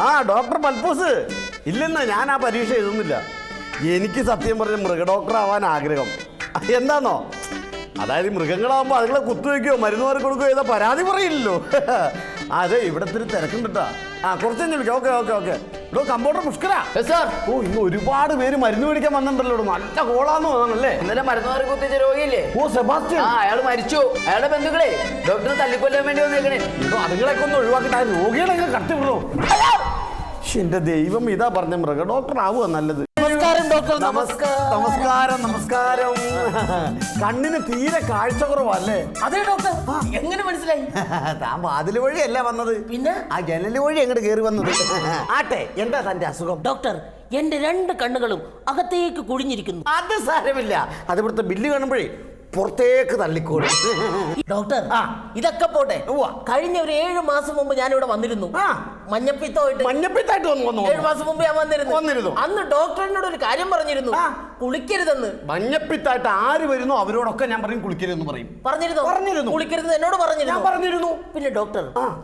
ആ ഡോക്ടർ പൽപ്പൂസ് ഇല്ലെന്നാ, ഞാൻ ആ പരീക്ഷ എഴുതുന്നില്ല. എനിക്ക് സത്യം പറഞ്ഞ മൃഗഡോക്ടർ ആവാൻ ആഗ്രഹം. എന്താന്നോ, അതായത് മൃഗങ്ങളാകുമ്പോൾ അതുങ്ങളെ കുത്തുവയ്ക്കുകയോ മരുന്ന് മാറി കൊടുക്കുകയോ ചെയ്താൽ പരാതി പറയില്ലല്ലോ. അതെ, ഇവിടെ ഇത്തിരി തിരക്കുണ്ടിട്ടാ. കുറച്ച് കഴിഞ്ഞ് വിളിക്കാം. Okay okay okay. ഇവിടെ കമ്പൗണ്ടർ പുഷ്കരാ സാർ. ഓ, ഇന്ന് ഒരുപാട് പേര് മരുന്ന് മേടിക്കാൻ വന്നിട്ടുണ്ടല്ലോ. നല്ല കോളാന്ന് തോന്നണല്ലേ. ഇന്നലെ മരുന്ന് മാറി കുത്തിച്ച രോഗിയില്ലേ? ഓ സെബാസ്റ്റ്യൻ. അയാൾ മരിച്ചു. അയാളുടെ ബന്ധുക്കളെ ഡോക്ടർ തല്ലിക്കൊല്ലാൻ വേണ്ടി വന്നേക്കണേ. അതുങ്ങളൊക്കെ ഒന്ന് ഒഴിവാക്കിട്ട് ആ രോഗികളെ കട്ടിവിടോ. എന്റെ ദൈവം, ഇതാ പറഞ്ഞ മൃഗ ഡോക്ടർ ആവുക നല്ലത്. നമസ്കാരം ഡോക്ടർ. നമസ്കാരം നമസ്കാരം. കണ്ണിന് തീരെ കാഴ്ച കുറവല്ലേ? അതെ ഡോക്ടർ. എങ്ങനെ മനസ്സിലായി? താൻ വാതില് വഴിയല്ല വന്നത്, പിന്നെ ആ ജനല് വഴി അങ്ങോട്ട് കയറി വന്നത്. ആട്ടെ, എന്താ തന്റെ അസുഖം? ഡോക്ടർ, എന്റെ 2 കണ്ണുകളും അകത്തേക്ക് കുഴിഞ്ഞിരിക്കുന്നു. അത് സാരമില്ല, അത് ഇവിടുത്തെ ബില്ല് കാണുമ്പോഴേ പുറത്തേക്ക് തള്ളിക്കോളും. ഡോക്ടർ, ഇതൊക്കെ പോട്ടെ. കഴിഞ്ഞ ഒരു 7 മാസം മുമ്പ് ഞാൻ ഇവിടെ വന്നിരുന്നു. മഞ്ഞപ്പിത്തായിട്ട് 7 മാസം മുമ്പ് ഞാൻ വന്നിരുന്നു. അന്ന് ഡോക്ടറിനോട് ഒരു കാര്യം പറഞ്ഞിരുന്നു, കുളിക്കരുതെന്ന്. മഞ്ഞപ്പിത്തായിട്ട് ആര് വരുന്നു അവരോടൊക്കെ ഞാൻ പറയും കുളിക്കരുതെന്ന് പറയും. പറഞ്ഞിരുന്നു. കുളിക്കരുത് എന്നോട് പറഞ്ഞിരുന്നു. പിന്നെ ഡോക്ടർ,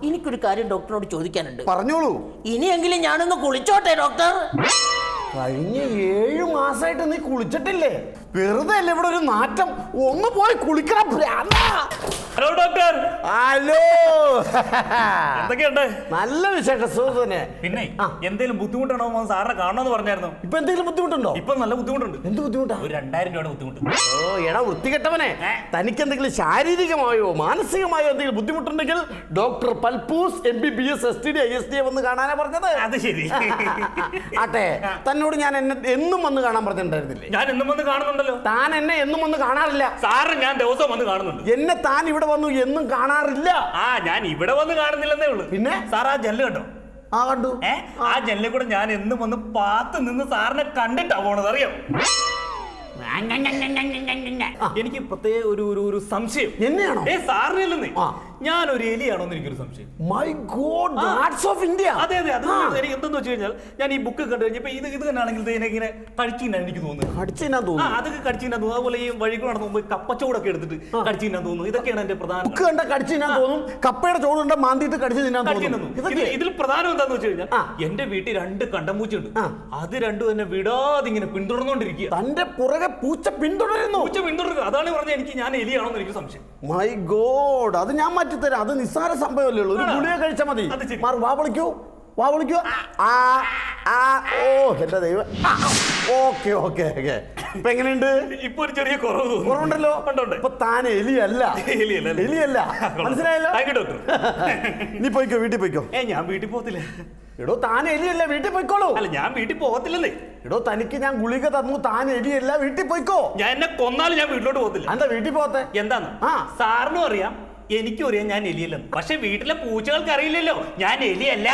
എനിക്കൊരു കാര്യം ഡോക്ടറിനോട് ചോദിക്കാനുണ്ട്. പറഞ്ഞോളൂ. ഇനിയെങ്കിലും ഞാനൊന്ന് കുളിച്ചോട്ടെ ഡോക്ടർ? കഴിഞ്ഞ 7 മാസമായിട്ട് നീ കുളിച്ചിട്ടില്ലേ? വെറുതെ അല്ലേ ഇവിടെ ഒരു നാറ്റം. ഒന്ന് പോയി കുളിക്കണം. Hello doctor. ഹലോ, എന്തൊക്കെയുണ്ട്? നല്ല വിശേഷം, സുഹൃത്തുനെ. പിന്നെ എന്തെങ്കിലും ബുദ്ധിമുട്ടാണോ സാറിനെ കാണണമെന്ന് പറഞ്ഞായിരുന്നു. ഇപ്പൊ എന്തെങ്കിലും ബുദ്ധിമുട്ടുണ്ടോ? ഇപ്പൊ നല്ല ബുദ്ധിമുട്ടുണ്ട്. എന്ത് ബുദ്ധിമുട്ടാ? ഒരു 2000 രൂപയുടെ ബുദ്ധിമുട്ട്. ഓ എടാ വൃത്തികെട്ടവനെ, തനിക്ക് എന്തെങ്കിലും ശാരീരികമായോ മാനസികമായോ എന്തെങ്കിലും ബുദ്ധിമുട്ടുണ്ടെങ്കിൽ doctor Palpoos MBBS STD ISD വന്ന് കാണാനാ പറഞ്ഞത്. അത് ശരി. ആട്ടെ, തന്നോട് ഞാൻ എന്നും വന്ന് കാണാൻ പറഞ്ഞിട്ടുണ്ടായിരുന്നില്ലേ? ഞാൻ എന്നും വന്ന് കാണുന്നുണ്ടല്ലോ. താൻ എന്നെ എന്നും വന്ന് കാണാറില്ല. സാറിന് ഞാൻ ദിവസം വന്ന് കാണുന്നുണ്ട്. എന്നെ താൻ ഇവിടെ വന്നു എന്നും കാണാറില്ല. ഞാൻ ഇവിടെ വന്ന് കാണുന്നില്ലെന്നേ ഉള്ളൂ. പിന്നെ സാർ ആ ജനല് കണ്ടോ? കണ്ടു. ആ ജനലിൽ കൂടെ ഞാൻ എന്നും വന്ന് പാത്ത് നിന്ന് സാറിനെ കണ്ടിട്ടാ പോണത്, അറിയാം. എനിക്ക് പ്രത്യേക ഒരു സംശയം. എന്നെയാണോ? സാറിനല്ലെന്നേ, ഞാനൊരു എലിയാണോന്ന് എനിക്കൊരു സംശയം. My God, God's of India. അതെ അതെ, അത് എനിക്ക് എന്തെന്ന് വെച്ച് കഴിഞ്ഞാൽ ഞാൻ ഈ ബുക്ക് കണ്ടു കഴിഞ്ഞപ്പോ ഇത് തന്നെയാണെങ്കിൽ ഇങ്ങനെ കഴിച്ചിന്നാണ് എനിക്ക് തോന്നുന്നത്. അതൊക്കെ കഴിച്ചിന്നാ തോന്നുന്നു. അതുപോലെ ഈ വഴി കൂടെ നടന്നു കപ്പച്ചോടൊക്കെ എടുത്തിട്ട് കഴിച്ചിന്നാ തോന്നുന്നു. ഇതൊക്കെയാണ് എന്റെ പ്രധാന. ബുക്ക് കണ്ട കടിച്ചിന്നാ തോന്നും, കപ്പയുടെ ചോട് കണ്ട മാന്തിയിട്ട് കടിച്ചു തിന്നാൻ തോന്നുന്നു. ഇതിൽ പ്രധാനം എന്താന്ന് വെച്ച് കഴിഞ്ഞാൽ എന്റെ വീട്ടിൽ 2 കണ്ടമ്പൂച്ചുണ്ട്. അത് രണ്ടും എന്നെ വിടാതെ ഇങ്ങനെ പിന്തുടർന്നോണ്ടിരിക്കുക. തന്റെ പുറകെ പൂച്ച പിന്തുടരുന്നു. അതാണ് പറഞ്ഞ ഞാൻ എലിയാണോന്ന് എനിക്ക് സംശയം. മൈ ഗോഡ്, അത് ഞാൻ മാറ്റിത്തരാം. അത് നിസ്സാര സംഭവമല്ലേ ഉള്ളൂ. ഒരു ഗുളിക കഴിച്ചാൽ മതി. വാ വിളിക്കൂ. ഓ എന്റെ ദൈവം. Okay okay okay. ഇപ്പൊ എങ്ങനെയുണ്ട്? ഇപ്പൊ ഒരു ചെറിയ കുറവുണ്ടല്ലോ. ഇപ്പൊ താൻ എലിയല്ല. മനസ്സിലായല്ലോ? നീ പോയിക്കോ, വീട്ടിൽ പോയിക്കോ. ഞാൻ വീട്ടിൽ പോകത്തില്ല. എടോ, താൻ എലിയല്ല, വീട്ടിൽ പോയിക്കോളൂ. അല്ല, ഞാൻ വീട്ടിൽ പോകത്തില്ലെന്നേ. എടോ, തനിക്ക് ഞാൻ ഗുളിക തന്നു, താൻ എലിയല്ല, വീട്ടിൽ പോയിക്കോ. ഞാൻ എന്നെ കൊന്നാലും ഞാൻ വീട്ടിലോട്ട് പോകത്തില്ല. എന്താ വീട്ടിൽ പോകത്തെ? എന്താന്ന് സാറിനും അറിയാം, എനിക്കും അറിയാം ഞാൻ എലിയല്ലെന്ന്. പക്ഷെ വീട്ടിലെ പൂച്ചകൾക്ക് അറിയില്ലല്ലോ ഞാൻ എലിയല്ല.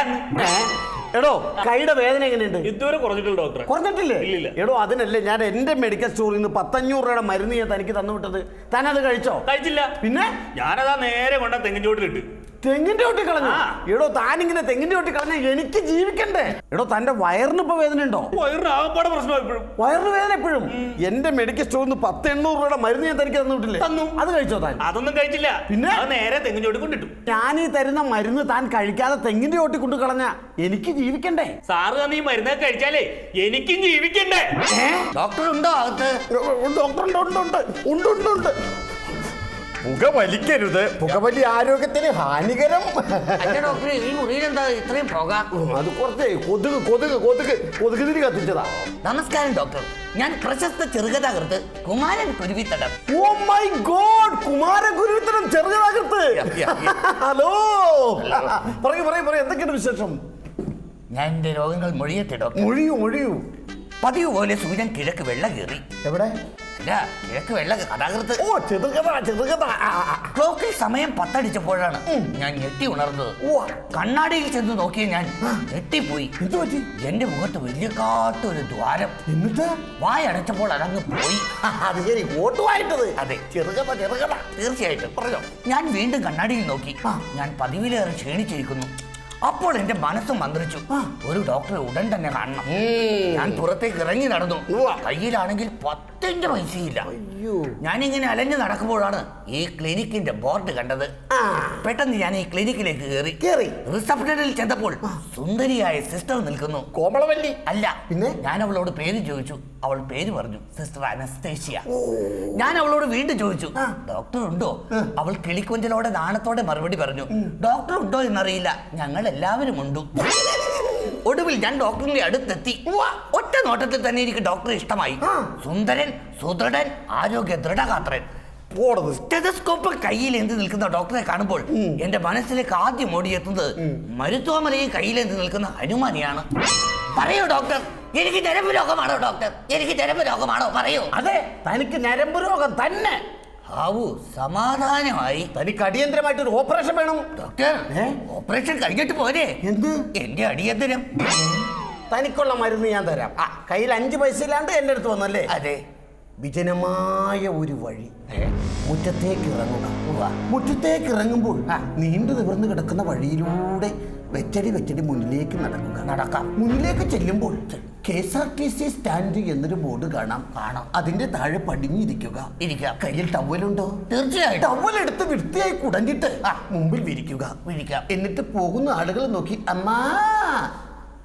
എടോ, കൈയുടെ വേദന എങ്ങനെയുണ്ട്? ഇതുവരെ കുറഞ്ഞിട്ടില്ല ഡോക്ടർ. കുറഞ്ഞിട്ടില്ലേ? ഇല്ല. എടോ, അതിനല്ലേ ഞാൻ എന്റെ മെഡിക്കൽ സ്റ്റോറിൽ നിന്ന് 500 രൂപയുടെ മരുന്ന് ഞാൻ തനിക്ക് തന്നു വിട്ടത്. താൻ അത് കഴിച്ചോ? കഴിച്ചില്ല. പിന്നെ ഞാനതാ നേരെ കൊണ്ട തെങ്ങിൻ ചോട്ടിലിട്ട്. തെങ്ങിന്റെ ഒട്ടി കളഞ്ഞു? എടോ, താനിങ്ങനെ തെങ്ങിന്റെ ഒട്ടി കളഞ്ഞ എനിക്ക് ജീവിക്കണ്ടേ? എടോ, തന്റെ വയറിന് ഇപ്പൊ വേദന ഉണ്ടോ? വയറിന് ആകപ്പാടെ പ്രശ്നം എപ്പോഴും. വയറിന് വേദന എപ്പോഴും? എന്റെ മെഡിക്കൽ സ്റ്റോറിൽ നിന്ന് 800 രൂപയുടെ മരുന്ന് ഞാൻ തനിക്ക് തന്നു വിട്ടില്ലേ? തന്നു. അത് കഴിച്ചോ താൻ? അതൊന്നും കഴിച്ചില്ല. പിന്നെ നേരെ തെങ്ങിൻ ചോട്ടി കൊണ്ടിട്ടു. ഞാൻ ഈ തരുന്ന മരുന്ന് താൻ കഴിക്കാതെ തെങ്ങിന്റെ ചോട്ടി കൊണ്ടു കളഞ്ഞ എനിക്ക് ജീവിക്കണ്ടേ? സാറ് തന്നെ ഈ മരുന്നൊക്കെ കഴിച്ചാലേ എനിക്കും ജീവിക്കണ്ടേ? ഡോക്ടർ ഉണ്ടോ അകത്ത്? ഡോക്ടർ ഉണ്ട്. പുകവലിക്കരുത്, പുകവലി ആരോഗ്യത്തിന് ഹാനികരം. ഡോക്ടർ, ഈ മുറിയിൽ എന്താ ഇത്രയും പുക? അത് കുറച്ച് കൊതുക് തിരി കത്തിച്ചതാ. നമസ്കാരം ഡോക്ടർ, ഞാൻ പ്രശസ്ത ചെറുകഥാകൃത്ത് Kumaran Kuruvithadam. Oh my god, Kumaran Kuruvithadam ചെറുകഥാകൃത്ത്. ഹലോ, പറയൂ, എന്തൊക്കെയാണ് വിശേഷം? ഞാൻ എന്റെ രോഗങ്ങൾ മൊഴിയത്തെ ഡോക്ടർ. മൊഴിയൂ. പതിവ് പോലെ സൂര്യൻ കിഴക്ക് വെള്ള കയറി. എവിടെ? കിഴക്ക് വെള്ള കഥാകൃത്ത്. ഓ, ചെറുകഥ. ക്ലോക്കിൽ സമയം 10 അടിച്ചപ്പോഴാണ് ഞാൻ ഞെട്ടി ഉണർന്നത്. കണ്ണാടിയിൽ ചെന്ന് നോക്കിയ ഞാൻ ഞെട്ടിപ്പോയി. എന്ത് പറ്റി? എന്റെ മുഖത്ത് വലിയ കാട്ടൊരു ദ്വാരം. എന്നിട്ട് വായടച്ചപ്പോൾ അതങ്ങ് പോയി. അത് ശരി, ഓട്ടുമായിട്ടത്. അതെ, ചെറുകഥ. തീർച്ചയായിട്ടും. പറഞ്ഞോ. ഞാൻ വീണ്ടും കണ്ണാടിയിൽ നോക്കി. ഞാൻ പതിവിലേറെ ക്ഷീണിച്ചിരിക്കുന്നു. അപ്പോൾ എന്റെ മനസ്സ് മന്ത്രിച്ചു, ഒരു ഡോക്ടറെ ഉടൻ തന്നെ കാണണം. ഞാൻ പുറത്തേക്ക് ഇറങ്ങി നടന്നു. കയ്യിലാണെങ്കിൽ 10 10 പൈസയില്ല. അയ്യോ. ഞാനിങ്ങനെ അലഞ്ഞു നടക്കുമ്പോഴാണ് ഈ ക്ലിനിക്കിന്റെ ബോർഡ് കണ്ടത്. പെട്ടെന്ന് ഞാൻ ഈ ക്ലിനിക്കിലേക്ക് കയറി റിസപ്ഷനിൽ ചെന്നപ്പോൾ സുന്ദരിയായ സിസ്റ്റർ നിൽക്കുന്നു. കോമളവല്ലി അല്ല, പിന്നെ ഞാൻ അവളോട് പേര് ചോദിച്ചു. അവൾ പേര് പറഞ്ഞു, സിസ്റ്റർ അനസ്തേഷ്യ. ഞാൻ അവളോട് വീണ്ടും ചോദിച്ചു, ഡോക്ടർ ഉണ്ടോ? അവൾ കിളിക്കൊഞ്ചലോടെ നാണത്തോടെ മറുപടി പറഞ്ഞു, ഡോക്ടർ ഉണ്ടോ എന്നറിയില്ല, ഞങ്ങൾ എല്ലാവരും ഉണ്ട്. ഒടുവിൽ ഞാൻ ഡോക്ടറിന്റെ അടുത്തെത്തി. ഒറ്റ നോട്ടത്തിൽ തന്നെ എനിക്ക് ഡോക്ടറെ ഇഷ്ടമായി. സുന്ദരൻ, സുദൃഢൻ, ആരോഗ്യ ദൃഢഗാത്രൻ. സ്റ്റെതസ്കോപ്പ് കയ്യിൽ എന്ത് നിൽക്കുന്ന ഡോക്ടറെ കാണുമ്പോൾ എന്റെ മനസ്സിലേക്ക് ആദ്യം ഓടിയെത്തുന്നത് മരുത്വാമലയെ കയ്യിലെന്ത് നിൽക്കുന്ന ഹനുമാനെയാണ്. പറയൂ ഡോക്ടർ, എനിക്ക് ഞരമ്പ് രോഗമാണോ ഡോക്ടർ? എനിക്ക് ഞരമ്പ് രോഗമാണോ? പറയൂ. അതെ, തനിക്ക് ഞരമ്പ് രോഗം തന്നെ. ആവൂ, സമാധാനമായി. തനിക്ക് അടിയന്തരമായിട്ട് ഒരു ഓപ്പറേഷൻ വേണം ഡോക്ടർ. ഓപ്പറേഷൻ കഴിഞ്ഞിട്ട് പോരെ? എന്ത്? എന്റെ അടിയന്തരം. തനിക്കുള്ള മരുന്ന് ഞാൻ തരാം. കയ്യിൽ 5 പൈസ ഇല്ലാണ്ട് എന്റെ അടുത്ത് വന്നല്ലേ? അതെ. വിജനമായ ഒരു വഴി, മുറ്റത്തേക്ക് ഇറങ്ങുക. മുറ്റത്തേക്ക് ഇറങ്ങുമ്പോൾ നീണ്ടു നിവർന്നു കിടക്കുന്ന വഴിയിലൂടെ വെച്ചടി മുന്നിലേക്ക് നടക്കാം. മുന്നിലേക്ക് ചെല്ലുമ്പോൾ KSRTC സ്റ്റാൻഡ് എന്നൊരു ബോർഡ് കാണാം. അതിന്റെ താഴെ പടിഞ്ഞിരിക്കുക. കയ്യിൽ ടവലുണ്ടോ? തീർച്ചയായും. ടവൽ എടുത്ത് വൃത്തിയായി കുടഞ്ഞിട്ട് മുമ്പിൽ വിരിക്കുക. എന്നിട്ട് പോകുന്ന ആളുകൾ നോക്കി അമ്മാ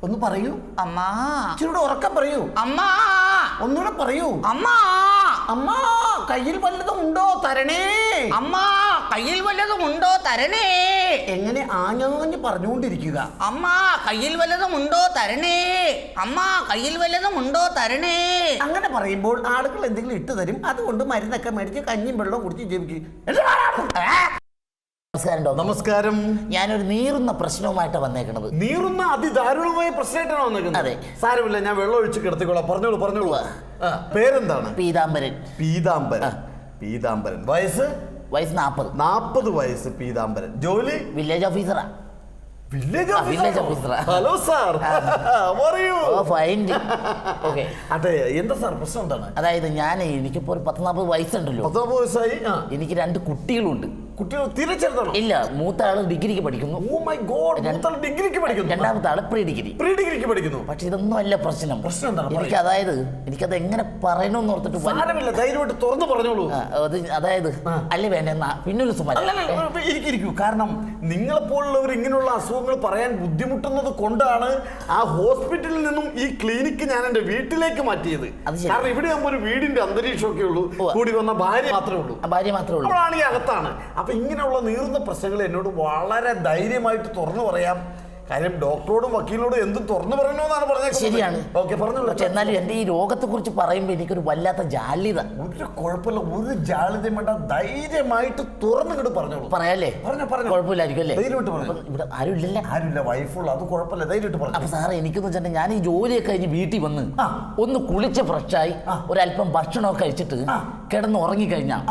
ഒന്ന് പറയൂ. അമ്മാ. ഇച്ചിരൂടെ ഉറക്കം പറയൂ. അമ്മാ. ഒന്നുകൂടെ പറയൂ. അമ്മാ. അമ്മാ, കയ്യിൽ വല്ലതും ഉണ്ടോ തരണേ? അമ്മാ, കയ്യിൽ വല്ലതും ഉണ്ടോ തരണേ? എങ്ങനെ ആഞ്ഞാഞ്ഞ് പറഞ്ഞുകൊണ്ടിരിക്കുക. അമ്മാ, കയ്യിൽ വല്ലതും ഉണ്ടോ തരണേ? അമ്മാ, കയ്യിൽ വല്ലതും ഉണ്ടോ തരണേ? അങ്ങനെ പറയുമ്പോൾ ആളുകൾ എന്തെങ്കിലും ഇട്ട് തരും. അതുകൊണ്ട് മരുന്നൊക്കെ മേടിച്ച് കഞ്ഞിയും വെള്ളവും കുടിച്ച് ജീവിക്കും. നമസ്കാരം ഡോക്ടർ. നമസ്കാരം. ഞാനൊരു നീറുന്ന പ്രശ്നവുമായിട്ട് വന്നേക്കണത്. നീറുന്ന അതിദാരുണമായ പ്രശ്നമായിട്ടാണ് വന്നേക്കുന്നത്. അതെ. സാരമില്ല, ഞാൻ വെള്ളം ഒഴിച്ച് കിടത്തിക്കോളാം. പറഞ്ഞോളൂ. പേരെന്താണ്? പീതാംബരൻ. പീതാംബരൻ. വയസ്സ് 40. 40 വയസ്സ്. പീതാംബരൻ. ജോലി? വില്ലേജ് ഓഫീസറാ. വില്ലേജ് ഓഫീസറാ. Hello sir. ഓക്കെ. അതെ, എന്താ സാർ പ്രശ്നം എന്താണ്? അതായത് എനിക്കിപ്പോ ഒരു 40 വയസ്സുണ്ടല്ലോ. 40 വയസ്സായി. എനിക്ക് 2 കുട്ടികളുണ്ട്. കുട്ടികൾ തിരിച്ചെടുത്തണം? ഇല്ല, മൂത്ത ആള് ഡിഗ്രിക്ക് പഠിക്കുന്നു. ഓ മൈ ഗോഡ്, ഡിഗ്രിക്ക് പഠിക്കുന്നു. രണ്ടാമത്തെ ആള് പ്രീ ഡിഗ്രിക്ക് പഠിക്കുന്നു. പക്ഷെ ഇതൊന്നും അല്ല പ്രശ്നം. എനിക്കത് എങ്ങനെ പറയണമെന്ന് ഓർത്തിട്ട് സാരമില്ല, ധൈര്യമായിട്ട് തുറന്നു പറഞ്ഞോളൂ. അതായത് അല്ലേ വേണ്ട, പിന്നൊരു ഇരിക്കൂ. കാരണം നിങ്ങളെപ്പോലുള്ളവർ ഇങ്ങനെയുള്ള അസുഖങ്ങൾ പറയാൻ ബുദ്ധിമുട്ടുന്നത് കൊണ്ടാണ് ആ ഹോസ്പിറ്റലിൽ നിന്നും ഈ ക്ലിനിക്ക് ഞാൻ എന്റെ വീട്ടിലേക്ക് മാറ്റിയത്. കാരണം ഇവിടെ ആകുമ്പോൾ ഒരു വീടിന്റെ അന്തരീക്ഷമൊക്കെ ഉള്ളൂ. കൂടി വന്ന ഭാര്യ മാത്രമേ ഉള്ളൂ. അവളാണ് ഈ അകത്താണ്. അപ്പൊ ഇങ്ങനെയുള്ള നീറുന്ന പ്രശ്നങ്ങൾ എന്നോട് വളരെ ധൈര്യമായിട്ട് തുറന്നു പറയാം. കാര്യം ഡോക്ടറോടും വക്കീലിനോടും എന്തും തുറന്നു പറയണമെന്നാണ് പറഞ്ഞത്. ശരിയാണ്. ഓക്കെ, പറഞ്ഞോളൂ. പക്ഷെ എന്നാലും എന്റെ ഈ രോഗത്തെ കുറിച്ച് പറയുമ്പോൾ എനിക്കൊരു വല്ലാത്ത ജാള്യത. ഒരു കുഴപ്പമില്ല, ഒരു ജാള്യതയും വേണ്ട. ധൈര്യമായിട്ട് തുറന്നിങ്ങോട്ട് പറഞ്ഞോളൂ. പറയാല്ലേ? കുഴപ്പമില്ലായിരിക്കും അല്ലേ? ധൈര്യമായിട്ട് പറഞ്ഞു. ഇവിടെ ആരുമില്ല, വൈഫുള്ള. അത് കുഴപ്പമില്ല, ധൈര്യമായിട്ട് പറഞ്ഞു. അപ്പൊ സാറേ, എനിക്കെന്ന് വെച്ചിട്ടുണ്ടെങ്കിൽ ഞാൻ ഈ ജോലിയൊക്കെ കഴിഞ്ഞ് വീട്ടിൽ വന്ന് ഒന്ന് കുളിച്ച് ഫ്രഷായി ഒരല്പം ഭക്ഷണമൊക്കെ കഴിച്ചിട്ട് കിടന്ന് ഉറങ്ങിക്കഴിഞ്ഞാൽ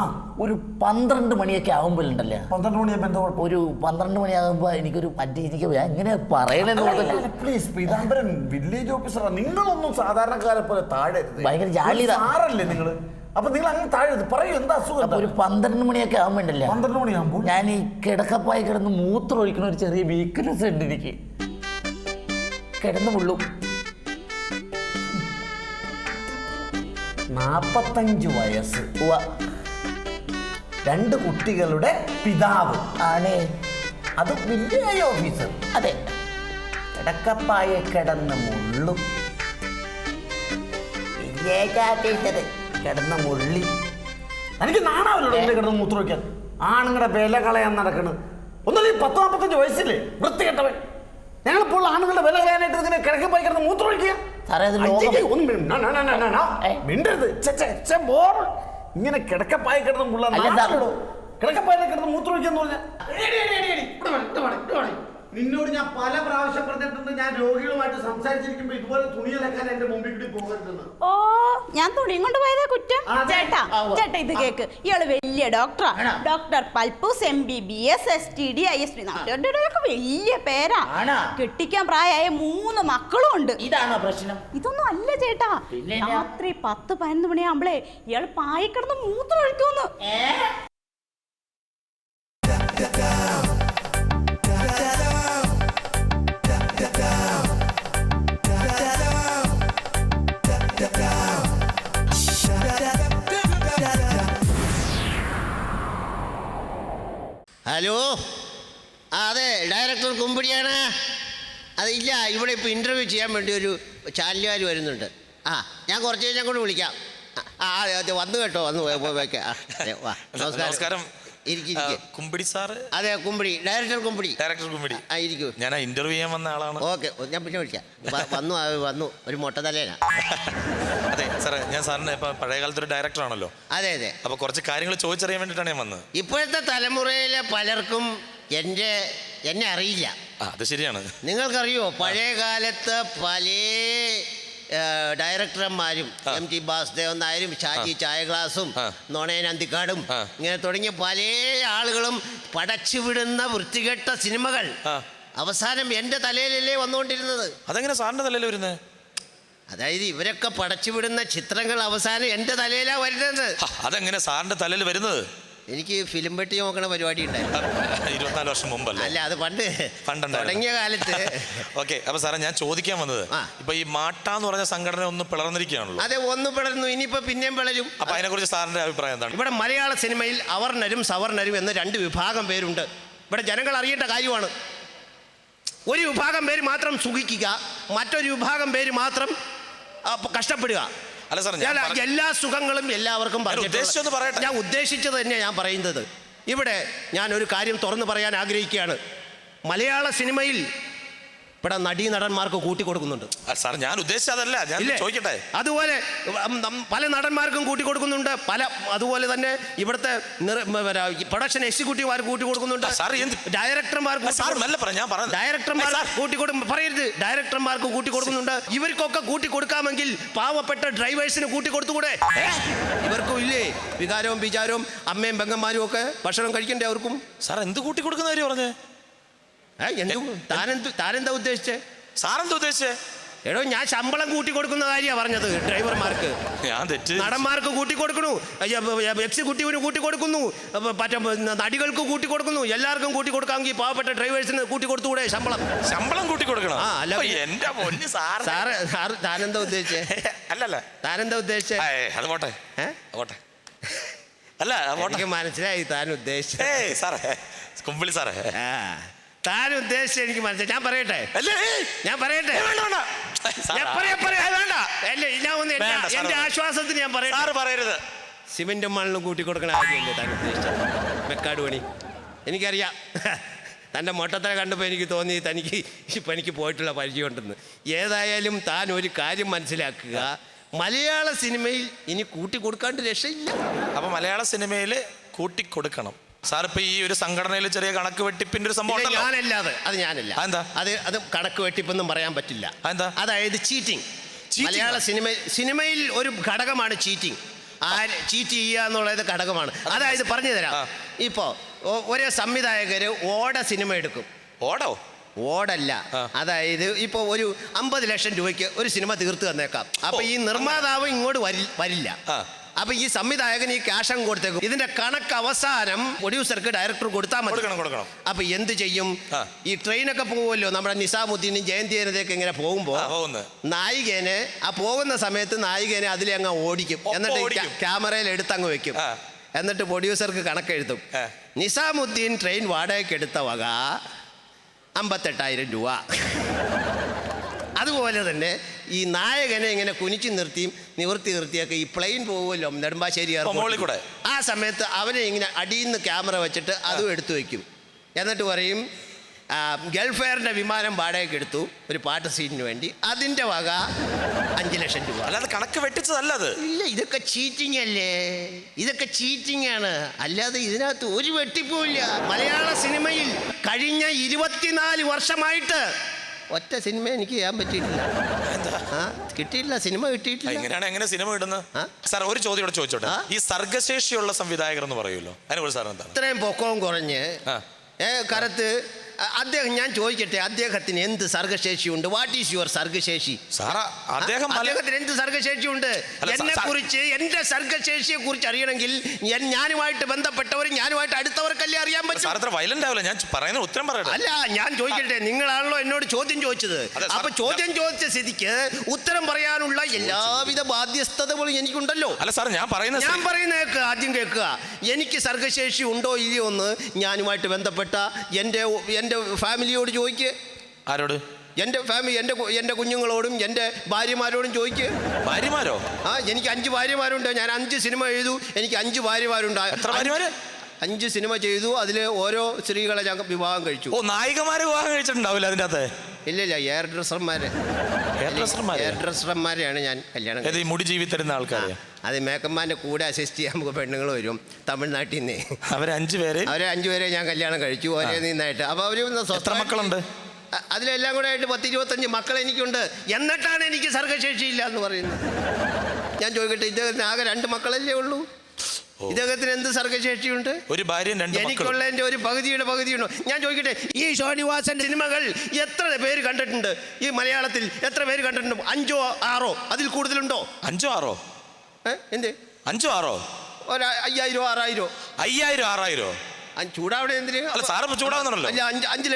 ഒരു 12 മണിയൊക്കെ ആകുമ്പോഴുണ്ടല്ലേ, 12 മണിയാകുമ്പോ ഒരു 12 മണിയാകുമ്പോ എനിക്കൊരു എനിക്ക് എങ്ങനെ പറയണെന്ന് പ്ലീസ്. പീതാംബരൻ വില്ലേജ് ഓഫീസറാണ്. നിങ്ങളൊന്നും സാധാരണക്കാരെ പോലെ താഴെ ഭയങ്കര ജാള്യത സാറല്ലേ നിങ്ങള്. അപ്പൊ നിങ്ങൾ അങ്ങനെ താഴെ പറയൂ, എന്താ അസുഖം? ഒരു 12 മണിയൊക്കെ ആകുമ്പോണ്ടല്ലേ, 12 മണിയാകുമ്പോൾ ഞാൻ ഈ കിടക്കപ്പായി കിടന്ന് മൂത്രം ഒഴിക്കുന്ന ഒരു ചെറിയ വീക്ക്നെസ് ഉണ്ട് എനിക്ക്. കിടന്നു മുള്ളും. 45 വയസ്സ്, 2 കുട്ടികളുടെ പിതാവ് ആണ്. അത് വില്ലേജ് ഓഫീസർ. അതെ. കിടക്കപ്പായ കിടന്ന് മുള്ളും. കിടന്ന മുള്ളി. എനിക്ക് നാണാവല്ലോ കിടന്ന് മൂത്രം വയ്ക്കാൻ. ആണുങ്ങളുടെ വില കളയാൻ നടക്കണ്. ഒന്നല്ലേ 40-45 വയസ്സില്ലേ വൃത്തികെട്ടവൻ. ഞങ്ങളിപ്പോൾ ആണുങ്ങളുടെ വില കളയാനായിട്ട് ഇങ്ങനെ കിടക്കപ്പായി കിടന്ന് മൂത്രം ഒഴിക്കുക. മിണ്ടരുത്. ഇങ്ങനെ കിടക്കപ്പായ കിടന്ന് മുള്ള കിടക്കപ്പായ കിടന്ന് മൂത്രം ഒഴിക്കാന്ന് പറഞ്ഞാൽ നിന്നോട് ഞാൻ പല പ്രാവശ്യം പറഞ്ഞിട്ടുണ്ട്. ഞാൻ രോഗികളുമായിട്ട് സംസാരിച്ചിരിക്കുമ്പോ ഇതുപോലെ തുണി അലക്കാൻ എന്റെ മുമ്പിൽ കൂടി പോകരുതെന്ന്. ഓ, ഞാൻ തുണിയും കൊണ്ട് പോയതാ കുറ്റം. ചേട്ടാ ഇത് കേക്ക്. ഇയാള് വലിയ ഡോക്ടറാ. Doctor Palpoos MBBS STD ISD നാട്ടുകാരുടെ വലിയ പേരാ. കെട്ടിക്കാൻ പ്രായമായ 3 മക്കളും ഉണ്ട്. ഇതാണോ പ്രശ്നം? ഇതൊന്നും അല്ല ചേട്ടാ. രാത്രി 10-11 മണിയാകുമ്പളേ ഇയാള് പായിക്കിടന്ന് മൂത്രം ഒഴിക്കുന്നു. ഹലോ, അതെ, ഡയറക്ടർ കുമ്പിടിയാണ്. ഇല്ല, ഇവിടെ ഇപ്പോൾ ഇൻ്റർവ്യൂ ചെയ്യാൻ വേണ്ടി ഒരു ചാനലുകാർ വരുന്നുണ്ട്. ഞാൻ കുറച്ച് കഴിഞ്ഞാൽ കൊണ്ട് വിളിക്കാം. അതെ, വന്നു കേട്ടോ, വന്നു വയ്ക്കാം. നമസ്കാരം. കുമ്പിടി സാറ്? അതെ, കുമ്പിടി, ഡയറക്ടർ കുമ്പിടി. ഡയറക്ടർ കുമ്പിടി. ഇരിക്കൂ. ഞാൻ ഇന്റർവ്യൂ ചെയ്യാൻ വന്ന ആളാണ്. ഓക്കെ, ഞാൻ പിന്നെ വിളിക്കാം. വന്നു ഒരു മൊട്ടത്തലേനാ. അതെ സാറേ, ഞാൻ സാറിന് ഇപ്പൊ പഴയ കാലത്ത് ഒരു ഡയറക്ടർ ആണല്ലോ. അതെ അതെ. അപ്പൊ കുറച്ച് കാര്യങ്ങൾ ചോദിച്ചറിയാൻ വേണ്ടിയിട്ടാണ് ഞാൻ വന്നത്. ഇപ്പോഴത്തെ തലമുറയിലെ പലർക്കും എന്നെ അറിയില്ല. അത് ശരിയാണ്. നിങ്ങൾക്കറിയോ, പഴയ കാലത്ത് പല ഡയറക്ടർമാരും MT ബാസുദേവൻ നായരും ഷാജി ചായ ഗ്ലാസും നോണയൻ അന്തിക്കാടും ഇങ്ങനെ തുടങ്ങിയ പല ആളുകളും പടച്ചുവിടുന്ന വൃത്തികെട്ട സിനിമകൾ അവസാനം എൻ്റെ തലയിലല്ലേ വന്നുകൊണ്ടിരുന്നത്. അതെങ്ങനെ സാറിന്റെ തലയിൽ വരുന്നത്? അതായത് ഇവരൊക്കെ പടച്ചുവിടുന്ന ചിത്രങ്ങൾ അവസാനം എൻ്റെ തലയിലാണ് വരുന്നത്. അതെങ്ങനെ സാറിന്റെ തലയിൽ വരുന്നത്? എനിക്ക് ഫിലിം പെട്ടി നോക്കണ പരിപാടി ഉണ്ടായിരുന്നു 24 വർഷം മുമ്പല്ലേ? അല്ല, അത് പണ്ട് തുടങ്ങിയ കാലത്ത്. ഓക്കെ, അപ്പൊ സാറേ ഞാൻ ചോദിക്കാൻ വന്നത്, ഇപ്പൊ ഈ മാട്ട എന്ന് പറഞ്ഞ സംഘടന ഒന്ന് പിളർന്നിരിക്കുകയാണല്ലോ. അതെ, ഒന്ന് പിളർന്നു, ഇനിയിപ്പോ പിന്നെയും പിളരും. അപ്പൊ അതിനെ കുറിച്ച് സാറിന്റെ അഭിപ്രായം എന്താണ്? ഇവിടെ മലയാള സിനിമയിൽ അവർണരും സവർണരും എന്ന 2 വിഭാഗം പേരുണ്ട്. ഇവിടെ ജനങ്ങൾ അറിയേണ്ട കാര്യമാണ്. ഒരു വിഭാഗം പേര് മാത്രം സുഖിക്കുക, മറ്റൊരു വിഭാഗം പേര് മാത്രം കഷ്ടപ്പെടുക. അല്ല സാർ, എല്ലാ സുഖങ്ങളും എല്ലാവർക്കും ഞാൻ ഉദ്ദേശിച്ചത് തന്നെ ഞാൻ പറയുന്നത്. ഇവിടെ ഞാൻ ഒരു കാര്യം തുറന്നു പറയാൻ ആഗ്രഹിക്കുകയാണ്. മലയാള സിനിമയിൽ ഇവിടെ നടീനടന്മാർക്ക് കൂട്ടിക്കൊടുക്കുന്നുണ്ട്. സാർ, ഞാൻ ഉദ്ദേശിച്ചതല്ല, ഞാൻ ചോദിക്കട്ടെ. അതുപോലെ പല നടന്മാർക്കും കൂട്ടിക്കൊടുക്കുന്നുണ്ട്. അതുപോലെ തന്നെ ഇവിടുത്തെ പ്രൊഡക്ഷൻ എക്സിക്യൂട്ടീവുകാർ കൂട്ടിക്കൊടുക്കുന്നുണ്ട്. ഡയറക്ടർമാർക്ക് കൂട്ടിക്കൊടുക്കുന്നുണ്ട്. ഇവർക്കൊക്കെ കൂട്ടിക്കൊടുക്കാമെങ്കിൽ പാവപ്പെട്ട ഡ്രൈവേഴ്സിന് കൂട്ടിക്കൊടുത്തുകൂടെ? ഇവർക്കും ഇല്ലേ വികാരവും വിചാരവും? അമ്മയും പെങ്ങന്മാരും ഒക്കെ ഭക്ഷണം കഴിക്കണ്ടേ അവർക്കും? സാർ, എന്ത് കൂട്ടിക്കൊടുക്കുന്ന കാര്യം പറഞ്ഞേ? താനെന്താ ഉദ്ദേശിച്ചേ? സാറെന്താ ഉദ്ദേശിച്ചേ? എടോ, ഞാൻ ശമ്പളം കൂട്ടിക്കൊടുക്കുന്ന കാര്യമാണ് പറഞ്ഞത്. ഡ്രൈവർമാർക്ക്, നടന്മാർക്ക് കൂട്ടിക്കൊടുക്കണു, എക്സിക്യൂട്ടീവിന് കൂട്ടിക്കൊടുക്കുന്നു, മറ്റേ നടികൾക്ക് കൂട്ടിക്കൊടുക്കുന്നു, എല്ലാവർക്കും കൂട്ടിക്കൊടുക്കാമെങ്കിൽ പാവപ്പെട്ട ഡ്രൈവേഴ്സിന് കൂട്ടിക്കൊടുത്തുകൂടെ ശമ്പളം കൂട്ടിക്കൊടുക്കണം? അല്ല, എന്റെ പൊന്ന് സാറ് താനെന്താ ഉദ്ദേശിച്ചേ? അല്ലല്ല, താനെന്താ ഉദ്ദേശിച്ചേ? അത് പോട്ടെ പോട്ടെ. അല്ല, എനിക്ക് മനസ്സിലായി താൻ ഉദ്ദേശിച്ചേ. സാറേ, കുമ്പിളി സാറേ, താൻ ഉദ്ദേശിച്ച എനിക്ക് മനസ്സിലായി. ഞാൻ പറയട്ടെ എന്റെ ആശ്വാസത്തിന് ഞാൻ പറയരുത്. സിമെന്റും മണ്ണിലും കൂട്ടിക്കൊടുക്കണ കാര്യമല്ലേ താൻ ഉദ്ദേശിച്ചത്? മെക്കാട് പണി എനിക്കറിയാം. തൻ്റെ മൊട്ടത്തല കണ്ടപ്പോൾ എനിക്ക് തോന്നി തനിക്ക് ഇപ്പം എനിക്ക് പോയിട്ടുള്ള പരിചയമുണ്ടെന്ന്. ഏതായാലും താൻ ഒരു കാര്യം മനസ്സിലാക്കുക, മലയാള സിനിമയിൽ ഇനി കൂട്ടിക്കൊടുക്കാണ്ട് രക്ഷയില്ല. അപ്പൊ മലയാള സിനിമയിൽ കൂട്ടിക്കൊടുക്കണം. സാർ, ഇപ്പൊ ഈ ഒരു സംഘടനയിൽ ചെറിയ കണക്ക് വെട്ടിപ്പിന്റെ ഒരു സംഭവം ഞാനല്ല. അത് കണക്ക് വെട്ടിപ്പൊന്നും പറയാൻ പറ്റില്ല. അതായത് ചീറ്റിംഗ്. മലയാള സിനിമയിൽ ഒരു ഘടകമാണ് ചീറ്റിംഗ്. ചീറ്റ് ചെയ്യുക എന്നുള്ളത് ഘടകമാണ്. അതായത് പറഞ്ഞു തരാം. ഇപ്പോ ഒരേ സംവിധായകര് സിനിമ എടുക്കും. ഓടല്ല, അതായത് ഇപ്പോൾ ഒരു 50 ലക്ഷം രൂപയ്ക്ക് ഒരു സിനിമ തീർത്ത് തന്നേക്കാം. അപ്പൊ ഈ നിർമ്മാതാവ് ഇങ്ങോട്ട് വരില്ല. അപ്പൊ ഈ സംവിധായകൻ ഈ ക്യാഷ് അങ്ങ് കൊടുത്തേക്കും. ഇതിന്റെ കണക്ക് അവസാനം പ്രൊഡ്യൂസർക്ക് ഡയറക്ടർ കൊടുത്താൽ മതി. അപ്പൊ എന്ത് ചെയ്യും? ഈ ട്രെയിനൊക്കെ പോകുമല്ലോ, നമ്മുടെ നിസാമുദ്ദീനും ജയന്തിയനൊക്കെ ഇങ്ങനെ പോകുമ്പോ നായികനെ പോകുന്ന സമയത്ത് നായികനെ അതിലെ അങ്ങ് ഓടിക്കും. എന്നിട്ട് ക്യാമറയിൽ എടുത്തങ്ങ് വെക്കും. എന്നിട്ട് പ്രൊഡ്യൂസർക്ക് കണക്കെഴുതും. നിസാമുദ്ദീൻ ട്രെയിൻ വാടകയ്ക്ക് എടുത്ത വക 58,000 രൂപ. അതുപോലെ തന്നെ ഈ നായകനെ ഇങ്ങനെ കുനിച്ചു നിർത്തിയൊക്കെ ഈ പ്ലെയിൻ പോകുമല്ലോ നെടുമ്പാശ്ശേരി എയർപോർട്ടിൽ. ആ സമയത്ത് അവനെ ഇങ്ങനെ അടിയിൽ നിന്ന് ക്യാമറ വെച്ചിട്ട് അതും എടുത്തു വയ്ക്കും. എന്നിട്ട് പറയും, ഗൾഫെയറിൻ്റെ വിമാനം വാടകയ്ക്ക് എടുത്തു ഒരു പാട്ട് സീനിന് വേണ്ടി, അതിൻ്റെ വക 5 ലക്ഷം രൂപ. അല്ലാതെ കണക്ക് വെട്ടിച്ചതല്ല അത്. ഇല്ല, ഇതൊക്കെ ചീറ്റിംഗ് അല്ലേ? ഇതൊക്കെ ചീറ്റിംഗ് ആണ്. അല്ലാതെ ഇതിനകത്ത് ഒരു വെട്ടിപ്പുമില്ല. മലയാള സിനിമയിൽ കഴിഞ്ഞ 24 വർഷമായിട്ട് ഒറ്റ സിനിമ എനിക്ക് ചെയ്യാൻ പറ്റിയിട്ടില്ല. കിട്ടിയിട്ടില്ല, സിനിമ കിട്ടിയിട്ടില്ല. എങ്ങനെ സിനിമ ഇടുന്നത്? സാർ, ഒരു ചോദ്യം ഇവിടെ ചോദിച്ചോട്ടെ. ഈ സർഗശേഷിയുള്ള സംവിധായകർ എന്ന് പറയുമല്ലോ, അതിനെക്കുറിച്ച് സാർ എന്താ? ഇത്രയും പൊക്കവും കുറഞ്ഞ് കരത്ത് അദ്ദേഹം, ഞാൻ ചോദിക്കട്ടെ, അദ്ദേഹത്തിന് എന്ത് സർഗശേഷിയുണ്ട്? വാട്ട് ഈസ് യുവർ സർഗശേഷി? സാറാ അദ്ദേഹത്തിന് എന്ത് സർഗശേഷിയുണ്ട്? എന്നെ കുറിച്ച്, എന്റെ സർഗശേഷിയെ കുറിച്ച് അറിയണമെങ്കിൽ ഞാനുമായിട്ട് ബന്ധപ്പെട്ടവർ, ഞാനുമായിട്ട് അടുത്തവർക്കല്ലേ അറിയാൻ പറ്റും. അത്ര വയലന്റ് ആവില്ല, ഞാൻ പറയുന്ന ഉത്തരം പറയട്ടെ. അല്ല, ഞാൻ ചോദിക്കട്ടെ, നിങ്ങളാണല്ലോ എന്നോട് ചോദ്യം ചോദിച്ചത്. അപ്പൊ ചോദ്യം ചോദിച്ച സ്ഥിതിക്ക് ഉത്തരം പറയാനുള്ള എല്ലാവിധ ബാധ്യസ്ഥതകളും എനിക്കുണ്ടല്ലോ. അല്ല സാർ, ഞാൻ പറയുന്ന കേൾക്കുക, ആദ്യം കേൾക്കുക. എനിക്ക് സർഗശേഷി ഉണ്ടോ ഇല്ലയോ എന്ന് ഞാനുമായിട്ട് ബന്ധപ്പെട്ട എൻ്റെ ഫാമിലിയോട് ചോദിക്കുക. ആരോട്? എൻ്റെ ഫാമിലി, എൻ്റെ കുഞ്ഞുങ്ങളോടും എൻ്റെ ഭാര്യമാരോടും ചോദിക്കുക. ഭാര്യമാരോ? എനിക്ക് 5 ഭാര്യമാരുണ്ട്. ഞാൻ 5 സിനിമ ചെയ്തു, എനിക്ക് 5 ഭാര്യമാരുണ്ട്. എത്ര ഭാര്യമാര്? 5 സിനിമ ചെയ്തു. അതിൽ ഓരോ സ്ത്രീകളെ ഞാൻ വിവാഹം കഴിച്ചു. ഓ, നായികമാരെ വിവാഹം കഴിച്ചിട്ടുണ്ടാവില്ല അതിൻ്റെ അകത്ത്? ഇല്ല, എയർ ഡ്രസ്സർമാരെയാണ് ഞാൻ കല്യാണം കഴിച്ചത്. മുടി ജീവി തരുന്ന ആൾക്കാരെ. അത് മേക്കന്മാരുടെ കൂടെ അസിസ്റ്റ് ചെയ്യാൻ നമുക്ക് പെണ്ണുങ്ങൾ വരും തമിഴ്നാട്ടിൽ നിന്ന്. അവരെ 5 പേരെ ഞാൻ കല്യാണം കഴിച്ചു, ഒരേ നിന്നായിട്ട്. അപ്പോൾ അവർ എത്ര മക്കളുണ്ട്? അതിലെല്ലാം കൂടെ ആയിട്ട് 10-25 മക്കൾ എനിക്കുണ്ട്. എന്നിട്ടാണ് എനിക്ക് സർഗശേഷി ഇല്ല എന്ന് പറയുന്നത്. ഞാൻ ചോദിക്കട്ടെ, ഇദ്ദേഹത്തിന് ആകെ 2 മക്കളല്ലേ ഉള്ളൂ? ഇദ്ദേഹത്തിന് എന്ത് സർഗശേഷിയുണ്ട്? ഒരു ഭാര്യയും 2 മക്കളും. എനിക്കുള്ളതിന്റെ ഒരു പകുതിയുണ്ടോ? ഞാൻ ചോദിക്കട്ടെ, ഈ ശ്രീനിവാസന്റെ സിനിമകൾ എത്ര പേര് കണ്ടിട്ടുണ്ട്? ഈ മലയാളത്തിൽ എത്ര പേര് കണ്ടിട്ടുണ്ട്? 5 or 6 അതിൽ കൂടുതലുണ്ടോ? 5 or 6? എന്ത് 5 or 6? ഒരു 5000 6000. 5000 6000? ചൂടാവിടെ എന്തിന്? സാറ് ചൂടാവുന്നുണ്ടല്ലോ. 5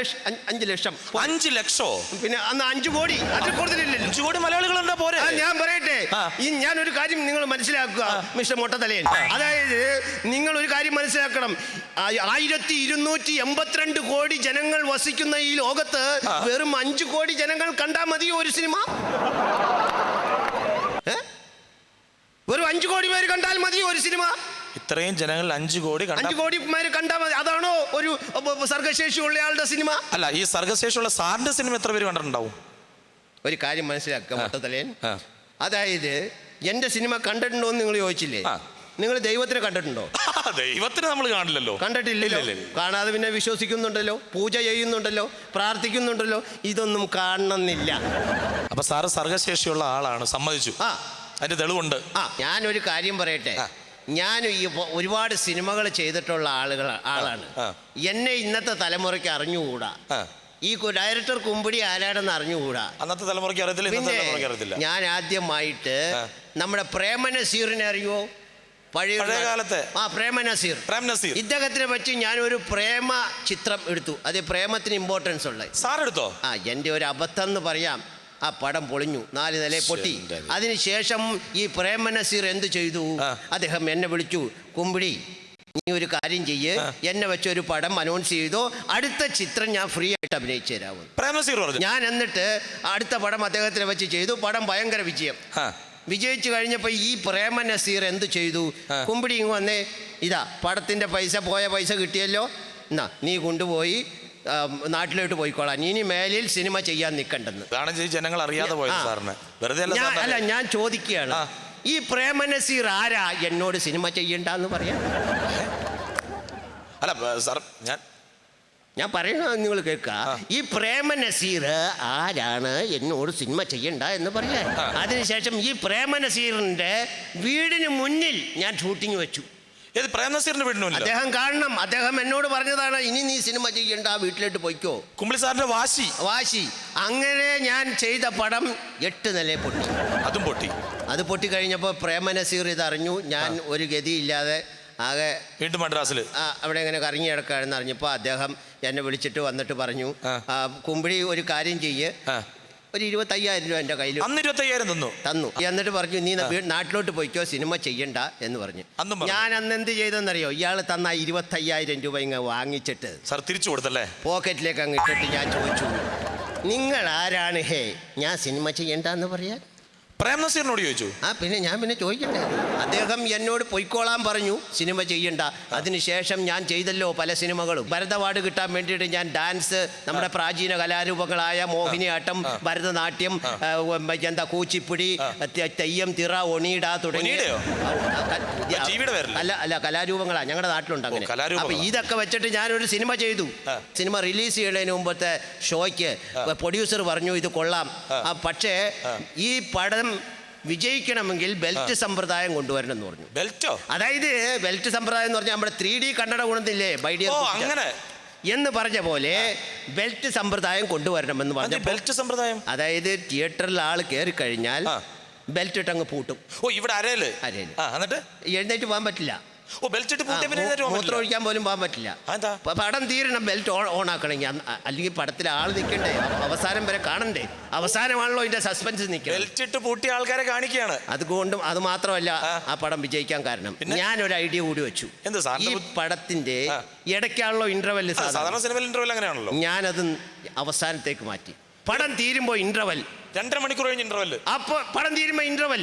ലക്ഷം. 5 ലക്ഷോ? പിന്നെ അന്ന് 5 കോടി, അതിൽ കൂടുതലില്ലല്ലോ. 5 കോടി മലയാളികളുണ്ടാ പോരെ? ഞാൻ പറയട്ടെ, ഞാനൊരു കാര്യം നിങ്ങൾ മനസ്സിലാക്കുക മിസ്റ്റർ മൊട്ടത്തലയൻ. അതായത് നിങ്ങൾ ഒരു കാര്യം മനസ്സിലാക്കണം. 1282 കോടി ജനങ്ങൾ വസിക്കുന്ന ഈ ലോകത്ത് വെറും 5 കോടി ജനങ്ങൾ കണ്ടാൽ മതിയോ ഒരു സിനിമ? വെറും 5 കോടി പേര് കണ്ടാൽ മതിയോ ഒരു സിനിമ? ഇത്രയും ജനങ്ങൾ 5 കോടി പേര് കണ്ടാൽ മതി. അതാണോ ഒരു സർഗശേഷിയുള്ള ആളുടെ സിനിമ? അല്ല, ഈ സർഗശേഷിയുള്ള സാറിന്റെ സിനിമ എത്ര പേര് കണ്ടിട്ടുണ്ടാവും? ഒരു കാര്യം മനസ്സിലാക്കുക മൊട്ടത്തലയൻ. അതായത് എന്റെ സിനിമ കണ്ടിട്ടുണ്ടോ എന്ന് നിങ്ങൾ ചോദിച്ചില്ലേ? നിങ്ങൾ ദൈവത്തിനെ കണ്ടിട്ടുണ്ടോ? ദൈവത്തിനെ നമ്മൾ കാണില്ലല്ലോ. കണ്ടിട്ടില്ലല്ലോ. കാണാതെ പിന്നെ വിശ്വസിക്കുന്നുണ്ടല്ലോ, പൂജ ചെയ്യുന്നുണ്ടല്ലോ, പ്രാർത്ഥിക്കുന്നുണ്ടല്ലോ. ഇതൊന്നും കാണണമെന്നില്ല. അപ്പൊ സാറ് സർഗശേഷിയുള്ള ആളാണ്, സമ്മതിച്ചു. അതിന്റെ തെളിവുണ്ട്. ഞാനൊരു കാര്യം പറയട്ടെ, ഞാൻ ഈ ഒരുപാട് സിനിമകൾ ചെയ്തിട്ടുള്ള ആളാണ്. എന്നെ ഇന്നത്തെ തലമുറയ്ക്ക് അറിഞ്ഞുകൂടാ. ഈ ഡയറക്ടർ കുമ്പിടി ആരാണെന്ന് അറിഞ്ഞുകൂടാ. അന്നത്തെ തലമുറയ്ക്ക് അറിയത്തില്ല. ഞാൻ ആദ്യമായിട്ട് നമ്മുടെ പ്രേമനസീറിനെ അറിയുമോ? പഴയ കാലത്തെ പ്രേമനസീർ. ഇദ്ദേഹത്തിനെ പറ്റി ഞാനൊരു പ്രേമ ചിത്രം എടുത്തു. അത് പ്രേമത്തിന് ഇമ്പോർട്ടൻസ് ഉള്ളത്. സാർ എടുത്തോ? എൻ്റെ ഒരു അബദ്ധം എന്ന് പറയാം. ആ പടം പൊളിഞ്ഞു, 4 നില പൊട്ടി. അതിനുശേഷം ഈ പ്രേമനസീർ എന്ത് ചെയ്തു? അദ്ദേഹം എന്നെ വിളിച്ചു, കുമ്പിടി നീ ഒരു കാര്യം ചെയ്യ്, എന്നെ വെച്ചൊരു പടം അനൗൺസ് ചെയ്തോ, അടുത്ത ചിത്രം ഞാൻ ഫ്രീ ആയിട്ട് അഭിനയിച്ചു തരാമെന്ന്. ഞാൻ എന്നിട്ട് അടുത്ത പടം അദ്ദേഹത്തിനെ വെച്ച് ചെയ്തു. പടം ഭയങ്കര വിജയം. വിജയിച്ചു കഴിഞ്ഞപ്പോൾ ഈ പ്രേമനസീർ എന്ത് ചെയ്തു? കുമ്പിടി ഇങ്ങ് വന്നേ, ഇതാ പടത്തിൻ്റെ പോയ പൈസ കിട്ടിയല്ലോ, എന്നാ നീ കൊണ്ടുപോയി നാട്ടിലോട്ട് പോയിക്കോളാം, ഇനി മേലിൽ സിനിമ ചെയ്യാൻ നിൽക്കണ്ടെന്ന്. ജനങ്ങൾ അറിയാതെ പോയത് സാറിന്. അല്ല, ഞാൻ ചോദിക്കുകയാണ്, ഈ പ്രേമനസീർ ആരാ എന്നോട് സിനിമ ചെയ്യണ്ടെന്ന് പറയാൻ? അല്ല സാർ, ഞാൻ പറയണത് നിങ്ങൾ കേൾക്കുക. ഈ പ്രേമനസീർ ആരാണ് എന്നോട് സിനിമ ചെയ്യണ്ട എന്ന് പറയാൻ? അതിനുശേഷം ഈ പ്രേമനസീറിന്റെ വീടിന് മുന്നിൽ ഞാൻ ഷൂട്ടിങ് വെച്ചു. പ്രേംനസീറിന്റെ വീടിനുമില്ല. അദ്ദേഹം കാണണം. അദ്ദേഹം എന്നോട് പറഞ്ഞതാണ്, ഇനി നീ സിനിമ ചെയ്യണ്ട, വീട്ടിലോട്ട് പോയിക്കോ. കുമ്പിളി സാറിന്റെ വാശി. അങ്ങനെ ഞാൻ ചെയ്ത പടം 8 നില പൊട്ടി. അത് പൊട്ടി കഴിഞ്ഞപ്പോൾ പ്രേമനസീർ ഇതറിഞ്ഞു. ഞാൻ ഒരു ഗതിയില്ലാതെ ആകെ വീണ്ടും മദ്രാസിൽ അവിടെ ഇങ്ങനെ കറങ്ങി കിടക്കാണെന്ന് അറിഞ്ഞപ്പോൾ അദ്ദേഹം എന്നെ വിളിച്ചിട്ട് വന്നിട്ട് പറഞ്ഞു, കുമ്പിടി ഒരു കാര്യം ചെയ്യ്, ഒരു 25,000 രൂപ എൻ്റെ കയ്യിൽ. അന്ന് 25,000 തന്നു. എന്നിട്ട് പറഞ്ഞു, നീ നാട്ടിലോട്ട് പോയിക്കോ, സിനിമ ചെയ്യണ്ട എന്ന് പറഞ്ഞു. ഞാൻ അന്ന് എന്ത് ചെയ്തെന്നറിയോ? ഇയാൾ തന്ന 25,000 രൂപ ഇങ്ങ് വാങ്ങിച്ചിട്ട് സാർ തിരിച്ചു കൊടുത്തല്ലേ? പോക്കറ്റിലേക്ക് അങ്ങ് ഇട്ടിട്ട് ഞാൻ ചോദിച്ചു, നിങ്ങൾ ആരാണ് ഞാൻ സിനിമ ചെയ്യണ്ടെന്ന് പറയാൻ? പ്രേംനസീറിനോട് ചോദിച്ചു. പിന്നെ ഞാൻ ചോദിക്കണ്ടേ? അദ്ദേഹം എന്നോട് പൊയ്ക്കോളാൻ പറഞ്ഞു, സിനിമ ചെയ്യണ്ട. അതിനുശേഷം ഞാൻ ചെയ്തല്ലോ പല സിനിമകളും. ഭരത് അവാർഡ് കിട്ടാൻ വേണ്ടിയിട്ട് ഞാൻ ഡാൻസ്, നമ്മുടെ പ്രാചീന കലാരൂപങ്ങളായ മോഹിനിയാട്ടം, ഭരതനാട്യം, കൂച്ചിപ്പുടി, തെയ്യം, തിറ, ഒണീട തുടങ്ങിയ അല്ല കലാരൂപങ്ങളാ ഞങ്ങളുടെ നാട്ടിലുണ്ട്. അങ്ങനെ അപ്പൊ ഇതൊക്കെ വെച്ചിട്ട് ഞാനൊരു സിനിമ ചെയ്തു. സിനിമ റിലീസ് ചെയ്യുന്നതിന് മുമ്പത്തെ ഷോയ്ക്ക് പ്രൊഡ്യൂസർ പറഞ്ഞു ഇത് കൊള്ളാം, പക്ഷേ ഈ പടം വിജയിക്കണമെങ്കിൽ ബെൽറ്റ് സമ്പ്രദായം കൊണ്ടുവരണം എന്ന് പറഞ്ഞു. ബെൽറ്റോ? അതായത് ബെൽറ്റ് സമ്പ്രദായം എന്ന് പറഞ്ഞാൽ നമ്മുടെ 3D കന്നഡ ഗുണത്തില്ലേ? എന്ന് പറഞ്ഞ പോലെ ബെൽറ്റ് സമ്പ്രദായം കൊണ്ടുവരണമെന്ന് പറഞ്ഞു. ബെൽറ്റ് സമ്പ്രദായം അതായത് തിയേറ്ററിൽ ആൾ കയറി കഴിഞ്ഞാൽ ബെൽറ്റ് ഇട്ടങ്ങ് പൂട്ടും. ഓ ഇവിടെ അരയില് എന്നിട്ട് എഴുന്നേറ്റ് പോകാൻ പറ്റില്ല. ഓ ബെൽറ്റ് ഇട്ട് പൂട്ടിയ പിന്നെ എഴുന്നേറ്റ് പോകാൻ മൂത്രം പറ്റില്ല. ഒഴിക്കാൻ പോലും പോകാൻ പറ്റില്ല. അതെന്താ? പടം തീരണം, ബെൽറ്റ് ഓൺ ആക്കണമെങ്കിൽ. അല്ലെങ്കിൽ പടത്തിൽ ആൾ നിൽക്കണ്ടേ, അവസാനം വരെ കാണണ്ടേ. അവസാനമാണല്ലോ ഇതിന്റെ സസ്പെൻസ് നിൽക്കുന്നത്. ബെൽറ്റ് ഇട്ട് പൂട്ടിയ ആൾക്കാരെ കാണിക്കുകയാണ്. അതുകൊണ്ടും അത് മാത്രമല്ല ആ പടം വിജയിക്കാൻ കാരണം. ഞാനൊരു ഐഡിയ കൂടി വെച്ചു. ഈ പടത്തിന്റെ ഇടയ്ക്കാണല്ലോ ഇന്റർവെൽ. സാധാരണ സിനിമയിൽ ഇന്റർവെൽ അങ്ങനെയാണല്ലോ. ഞാനത് അവസാനത്തേക്ക് മാറ്റി. പടം തീരുമ്പോ ഇന്റർവെൽ 2.5 മണിക്കൂർ കഴിഞ്ഞ് ഇന്റർവെൽ. അപ്പൊ പടം തീരുമ്പോ ഇന്റർവെൽ.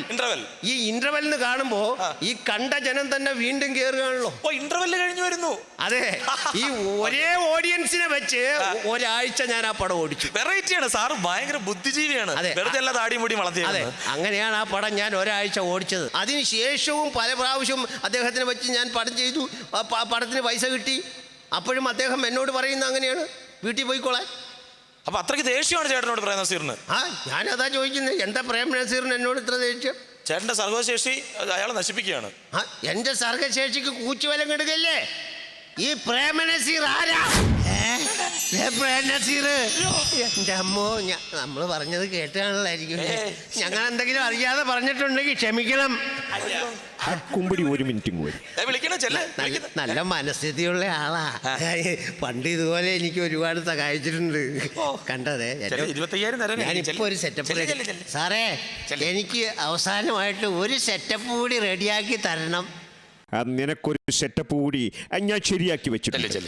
ഈ ഇന്റർവെൽ കാണുമ്പോ ഈ കണ്ട ജനം തന്നെ വീണ്ടും കേറുകയാണല്ലോ. ഓ ഇന്റർവെൽ കഴിഞ്ഞു വരുന്നു. അതെ, ഈ ഒരേ ഓഡിയൻസിനെ വെച്ച് ഒരാഴ്ച ഞാൻ ആ പടം ഓടിച്ചു. വെറൈറ്റിയാണ് സാറ്, ഭയങ്കര ബുദ്ധിജീവിയാണ്. വെറുതെ എല്ലാ താടിയും മുടി വളർത്തി. അതെ, അങ്ങനെയാണ് ആ പടം ഞാൻ ഒരാഴ്ച ഓടിച്ചത്. അതിനുശേഷവും പല പ്രാവശ്യം അദ്ദേഹത്തിനെ വെച്ച് ഞാൻ പടം ചെയ്തു. പടത്തിന് പൈസ കിട്ടി. അപ്പോഴും അദ്ദേഹം എന്നോട് പറയുന്നത് അങ്ങനെയാണ്, വീട്ടിൽ പോയിക്കോളാൻ. അപ്പൊ അത്രയ്ക്ക് ദേഷ്യമാണ് ചേട്ടനോട് പ്രേം നസീറിന്. ഞാനതാ ചോദിക്കുന്നത്, എന്താ പ്രേം നസീറിന് എന്നോട് ഇത്ര ദേഷ്യം? ചേട്ടന്റെ സർഗശേഷി അയാളെ നശിപ്പിക്കുകയാണ്. എന്റെ സർഗശേഷിക്ക് കൂച്ചുവലം കിടുകല്ലേ ഈ പ്രേം നസീർ? ആരാ പ്രേം നസീർ? എന്റെ അമ്മോ, നമ്മൾ പറഞ്ഞത് കേട്ടാണല്ലായിരിക്കും. ഞങ്ങൾ എന്തെങ്കിലും അറിയാതെ പറഞ്ഞിട്ടുണ്ടെങ്കിൽ ക്ഷമിക്കണം. കുമ്പടി ഒരു മിനിറ്റ് നല്ല മനസ്ഥിതിയുള്ള ആളാ. പണ്ട് ഇതുപോലെ എനിക്ക് ഒരുപാട് സഹായിച്ചിട്ടുണ്ട്. കണ്ടതേ, ഞാനിപ്പോ ഒരു സെറ്റപ്പ്. സാറേ, എനിക്ക് അവസാനമായിട്ട് ഒരു സെറ്റപ്പ് കൂടി റെഡിയാക്കി തരണം. നിനക്കൊരു സെറ്റപ്പ് കൂടി ഞാൻ ശരിയാക്കി വെച്ചിട്ടുണ്ട്.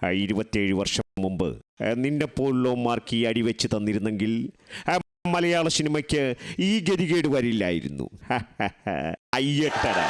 27 വർഷം മുമ്പ് നിന്റെ പോലുള്ളവന്മാർക്ക് ഈ അടി വെച്ച് തന്നിരുന്നെങ്കിൽ മലയാള സിനിമയ്ക്ക് ഈ ഗതികേട് വരില്ലായിരുന്നു. അയ്യട്ടടാ.